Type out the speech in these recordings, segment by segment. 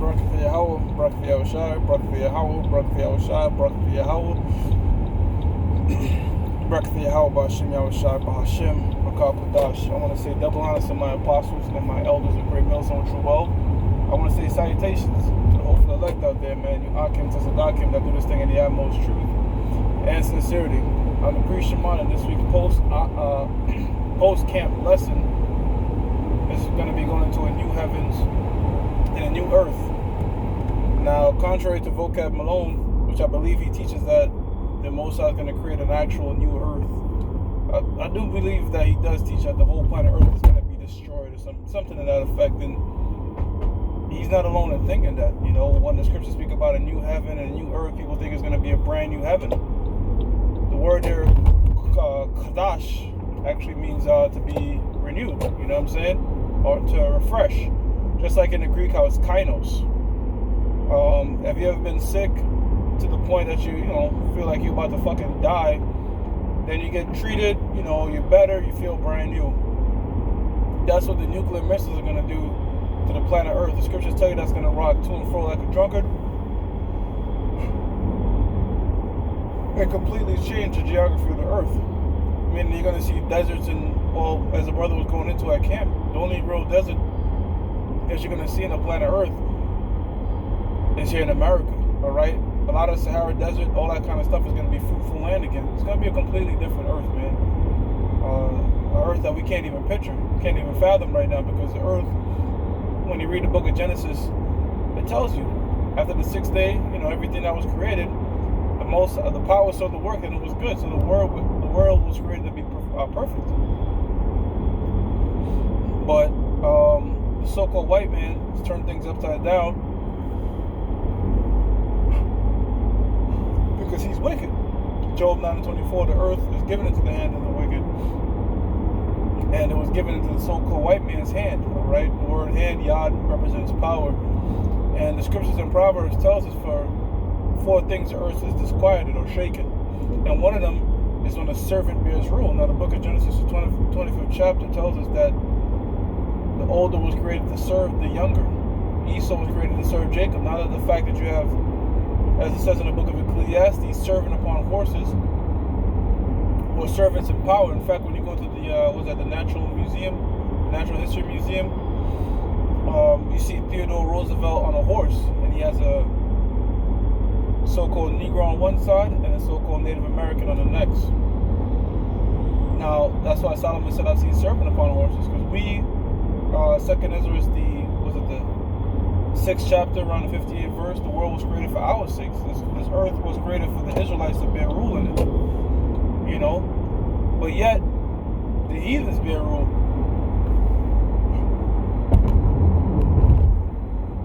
Barak for Yahweh, Barak for Yahushai, Barak for Yahweh, Barak for Yahushai, Barak for Yahweh, Barak for Yahweh, Ba'Hashem Yahushai, Ba'Hashem, Makar Kadash. I want to say double honors to my apostles and my elders of Great Millstone True Well. I want to say salutations to the hopeful elect out there, man. You Akim to Sadakim that do this thing in the utmost truth and sincerity. I'm the priest Shimon, and this week's post-camp lesson is going to be going into a new heavens and a new earth. Now, contrary to Vocab Malone, which I believe he teaches that the Most High is going to create an actual new earth, I do believe that he does teach that the whole planet Earth is going to be destroyed or something to that effect. And he's not alone in thinking that. You know, when the scriptures speak about a new heaven and a new earth, people think it's going to be a brand new heaven. The word there, Kadash, actually means to be renewed, you know what I'm saying? Or to refresh. Just like in the Greek, how it's kainos. Have you ever been sick to the point that you feel like you're about to fucking die? Then you get treated, you're better, you feel brand new. That's what the nuclear missiles are going to do to the planet Earth. The scriptures tell you that's going to rock to and fro like a drunkard and completely change the geography of the Earth. Meaning you're going to see deserts as the brother was going into at camp, the only real desert that you're going to see in the planet Earth is here in America, all right? A lot of Sahara Desert, all that kind of stuff is going to be fruitful land again. It's going to be a completely different Earth, man. An Earth that we can't even picture, can't even fathom right now, because the Earth, when you read the book of Genesis, it tells you, after the sixth day, everything that was created, the power saw the work and it was good. So the world was created to be perfect. But the so-called white man has turned things upside down because he's wicked. Job 9:24, the earth is given into the hand of the wicked, and it was given into the so-called white man's hand. All right, the word hand, yad, represents power, and the scriptures in Proverbs tells us for 4 things the earth is disquieted or shaken, and one of them is when a servant bears rule. Now, the book of Genesis, the 25th chapter, tells us that the older was created to serve the younger. Esau was created to serve Jacob. Now that the fact that you have, as it says in the book of Ecclesiastes, servant upon horses, or servants in power. In fact, when you go to the Natural History Museum, you see Theodore Roosevelt on a horse, and he has a so-called Negro on one side and a so-called Native American on the next. Now, that's why Solomon said, I've seen servant upon horses, because we, 2nd Ezra is the 6th chapter, around the 58th verse, the world was created for our sakes. This earth was created for the Israelites to bear rule in it. But yet, the heathens bear rule.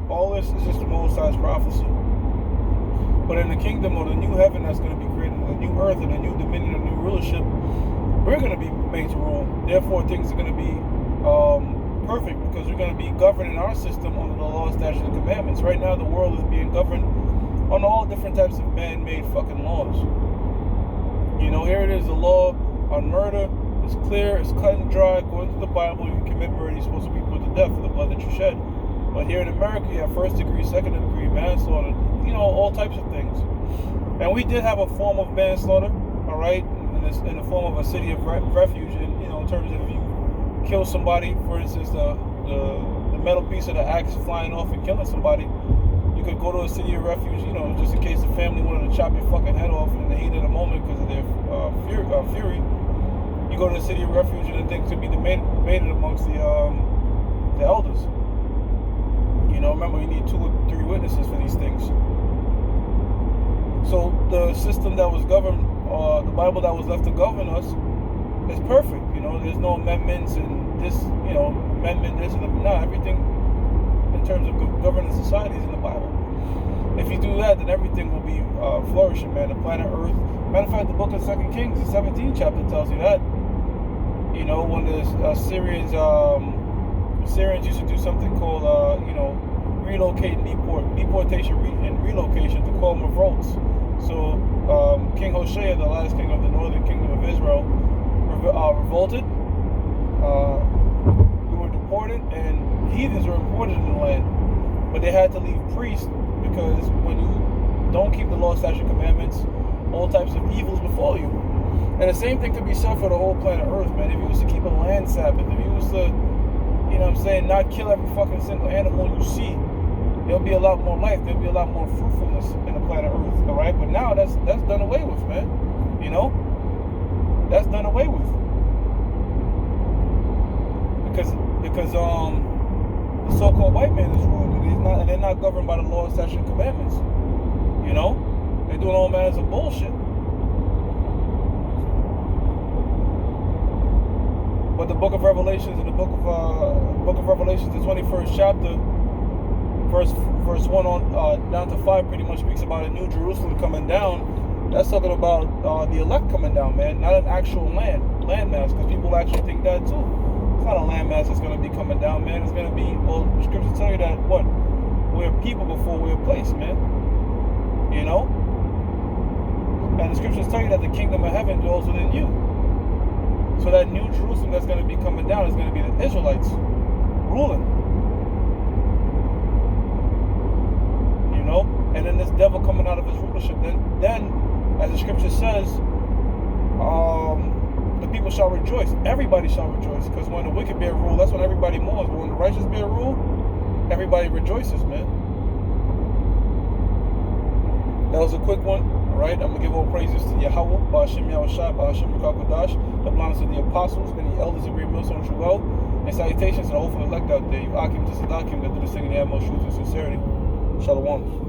All this is just the Most High's prophecy. But in the kingdom or the new heaven that's going to be created, the new earth and the new dominion and new rulership, we're going to be made to rule. Therefore, things are going to be perfect, because we're going to be governing our system under the law, statutes, and commandments. Right now, the world is being governed on all different types of man-made fucking laws. Here it is, the law on murder. It's clear, it's cut and dry. According to the Bible, you commit murder, you're supposed to be put to death for the blood that you shed. But here in America, you have 1st degree, 2nd degree manslaughter, all types of things. And we did have a form of manslaughter, all right, in the form of a city of refuge, in terms of if you kill somebody, for instance, the metal piece of the axe flying off and killing somebody, you could go to a city of refuge, just in case the family wanted to chop your fucking head off in the heat of the moment because of their fury. You go to the city of refuge and then things could be debated amongst the elders. Remember, you need 2 or 3 witnesses for these things. So the system that was governed, the Bible that was left to govern us, is perfect. There's no amendments and this, amendment this and that. Everything in terms of governing society is in the Bible. If you do that, then everything will be flourishing, man. The planet Earth. Matter of fact, the book of 2 Kings, the 17th chapter, tells you that. When the Syrians used to do something called, relocate and deportation and relocation, to call them revolts. So King Hoshea, the last king of the northern kingdom of Israel, revolted. We were deported, and heathens were imported in the land. But they had to leave priests because when you don't keep the law, statute, commandments, all types of evils befall you. And the same thing could be said for the whole planet Earth, man. If you was to keep a land Sabbath, if you was to, you know what I'm saying, not kill every fucking single animal you see, there'll be a lot more life. There'll be a lot more fruitfulness in the planet Earth, all right? But now that's done away with, man. You know? That's done away with. Because the so-called white man is ruling, and they're not governed by the law, statutes, and commandments. You know? They're doing all manners of bullshit. But the book of Revelations, the 21st chapter, verse 1 on down to 5 pretty much speaks about a new Jerusalem coming down. That's talking about the elect coming down, man, not an actual landmass, because people actually think that too. It's not a landmass that's going to be coming down, man. It's going to be, well, the scriptures tell you that, what? We're people before we're a place, man. You know? And the scriptures tell you that the kingdom of heaven dwells within you. So that new Jerusalem that's going to be coming down is going to be the Israelites ruling. You know? And then this devil coming out of his rulership. Then as the scripture says, the people shall rejoice. Everybody shall rejoice. Because when the wicked bear rule, that's when everybody mourns. But when the righteous bear rule, everybody rejoices, man. That was a quick one. Alright, I'm going to give all praises to Yahweh, Ba'ashem Yahushua, Ba'ashem Rukakadash, the blindness of the apostles, many elders of great millstone true well, and salutations to the hopeful elect out there. You Akim to Sadakim that do this thing in the utmost truth and sincerity. Shalom.